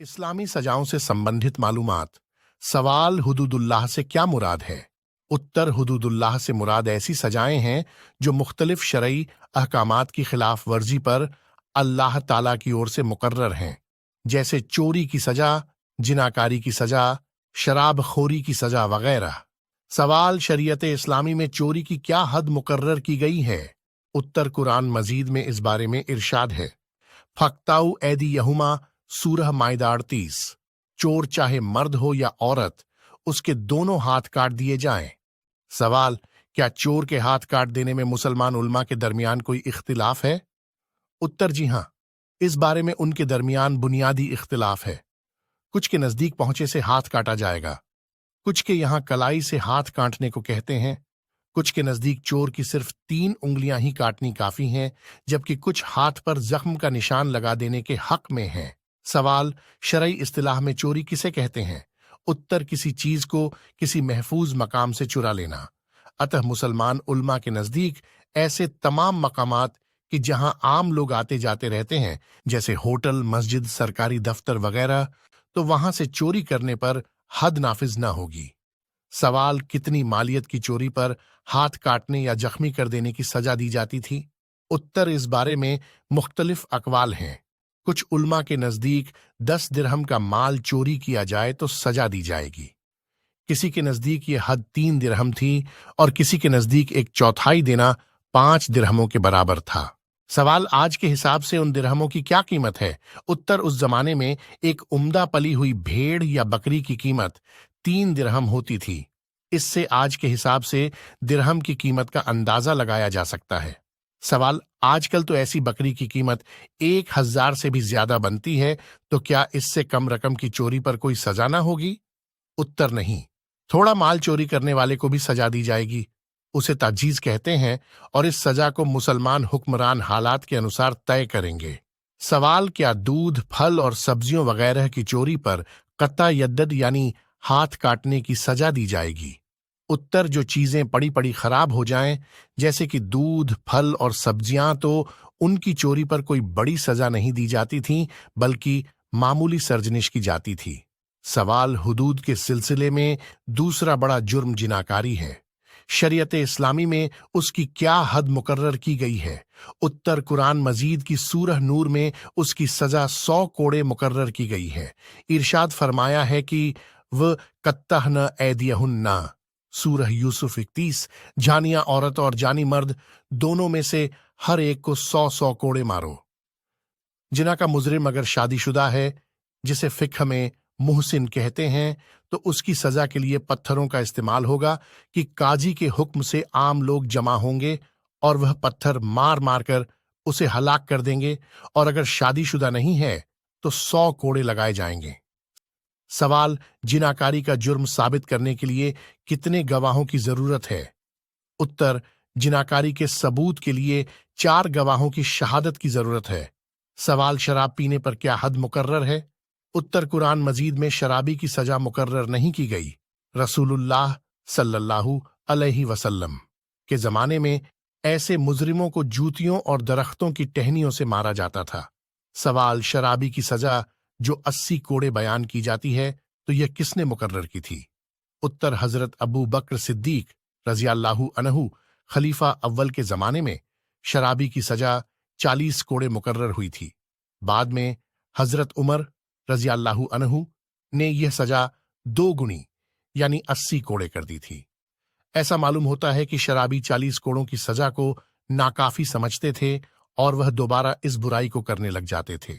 इस्लामी सजाओं से संबंधित मालूमात। सवाल, हुदूदुल्लाह से क्या मुराद है? उत्तर, हुदूदुल्लाह से मुराद ऐसी सजाएं हैं जो मुख्तलिफ शरई अहकामात की खिलाफ वर्जी पर अल्लाह ताला की ओर से मुकर्रर हैं, जैसे चोरी की सजा, जिनाकारी की सजा, शराब खोरी की सजा वगैरह। सवाल, शरीयत इस्लामी में चोरी की क्या हद मुकर्रर की गई है? उत्तर, कुरान मजीद में इस बारे में इरशाद है, फक्ताउ ऐदी यहुमा, सूरह माइदा 38। चोर चाहे मर्द हो या औरत, उसके दोनों हाथ काट दिए जाएं। सवाल, क्या चोर के हाथ काट देने में मुसलमान उलमा के दरमियान कोई इख्तिलाफ है? उत्तर, जी हां, इस बारे में उनके दरमियान बुनियादी इख्तिलाफ है। कुछ के नजदीक पहुंचे से हाथ काटा जाएगा, कुछ के यहां कलाई से हाथ काटने को कहते हैं, कुछ के नजदीक चोर की सिर्फ 3 उंगलियां ही काटनी काफी हैं, जबकि कुछ हाथ पर जख्म का निशान लगा देने के हक में हैं। सवाल, शरई इस्तिलाह में चोरी किसे कहते हैं? उत्तर, किसी चीज को किसी महफूज मकाम से चुरा लेना। अतः मुसलमान उल्मा के नजदीक ऐसे तमाम मकामात कि जहां आम लोग आते जाते रहते हैं, जैसे होटल, मस्जिद, सरकारी दफ्तर वगैरह, तो वहां से चोरी करने पर हद नाफिज न होगी। सवाल, कितनी मालियत की चोरी पर हाथ काटने या जख्मी कर देने की सजा दी जाती थी? उत्तर, इस बारे में मुख्तलिफ अकवाल हैं। कुछ उल्मा के नजदीक 10 दिरहम का माल चोरी किया जाए तो सजा दी जाएगी। किसी के नजदीक ये हद 3 दिरहम थी और किसी के नजदीक 1/4 देना 5 दिरहमों के बराबर था। सवाल, आज के हिसाब से उन दिरहमों की क्या कीमत है? उत्तर, उस जमाने में एक उम्दा पली हुई भेड़ या बकरी की कीमत 3 दिरहम होती थी। इससे आज के हिसाब से दिरहम की कीमत का अंदाजा लगाया जा सकता है। सवाल, आजकल तो ऐसी बकरी की कीमत 1000 से भी ज्यादा बनती है, तो क्या इससे कम रकम की चोरी पर कोई सजा ना होगी? उत्तर, नहीं, थोड़ा माल चोरी करने वाले को भी सजा दी जाएगी। उसे ताजीज कहते हैं और इस सजा को मुसलमान हुक्मरान हालात के अनुसार तय करेंगे। सवाल, क्या दूध, फल और सब्जियों वगैरह की चोरी पर कत्ता यद्दद यानी हाथ काटने की सजा दी जाएगी? उत्तर, जो चीजें पड़ी पड़ी खराब हो जाएं, जैसे कि दूध, फल और सब्जियां, तो उनकी चोरी पर कोई बड़ी सजा नहीं दी जाती थी, बल्कि मामूली सर्जनिश की जाती थी। सवाल, हुदूद के सिलसिले में दूसरा बड़ा जुर्म जिनाकारी है। शरीयत इस्लामी में उसकी क्या हद मुकर्रर की गई है? उत्तर, कुरान मजीद की सूरह नूर में उसकी सजा 100 कोड़े मुकर्रर की गई है। इरशाद फरमाया है कि व कत्तहन ऐदियहुन्ना, सूरह यूसुफ 31, जानिया औरत और जानी मर्द दोनों में से हर एक को 100 कोड़े मारो। जिना का मुजरिम अगर शादीशुदा है, जिसे फिक्ह में मुहसिन कहते हैं, तो उसकी सजा के लिए पत्थरों का इस्तेमाल होगा कि काजी के हुक्म से आम लोग जमा होंगे और वह पत्थर मार मार कर उसे हलाक कर देंगे, और अगर शादीशुदा नहीं है तो 100 कोड़े लगाए जाएंगे। सवाल, जिनाकारी का जुर्म साबित करने के लिए कितने गवाहों की जरूरत है? उत्तर, जिनाकारी के सबूत के लिए 4 गवाहों की शहादत की जरूरत है। सवाल, शराब पीने पर क्या हद मुकर्रर है? उत्तर, कुरान मजीद में शराबी की सजा मुकर्रर नहीं की गई। रसूलुल्लाह सल्लल्लाहु अलैहि वसल्लम के जमाने में ऐसे मुजरिमों को जूतियों और दरख्तों की टहनियों से मारा जाता था। सवाल, शराबी की सजा जो 80 कोड़े बयान की जाती है, तो यह किसने मुकर्रर की थी? उत्तर, हजरत अबू बकर सिद्दीक रज़ियल्लाहु अन्हु खलीफा अव्वल के जमाने में शराबी की सजा 40 कोड़े मुकर्रर हुई थी। बाद में हजरत उमर रज़ियल्लाहु अन्हु ने यह सजा 2 गुनी यानी 80 कोड़े कर दी थी। ऐसा मालूम होता है कि शराबी 40 कोड़ों की सजा को नाकाफी समझते थे और वह दोबारा इस बुराई को करने लग जाते थे।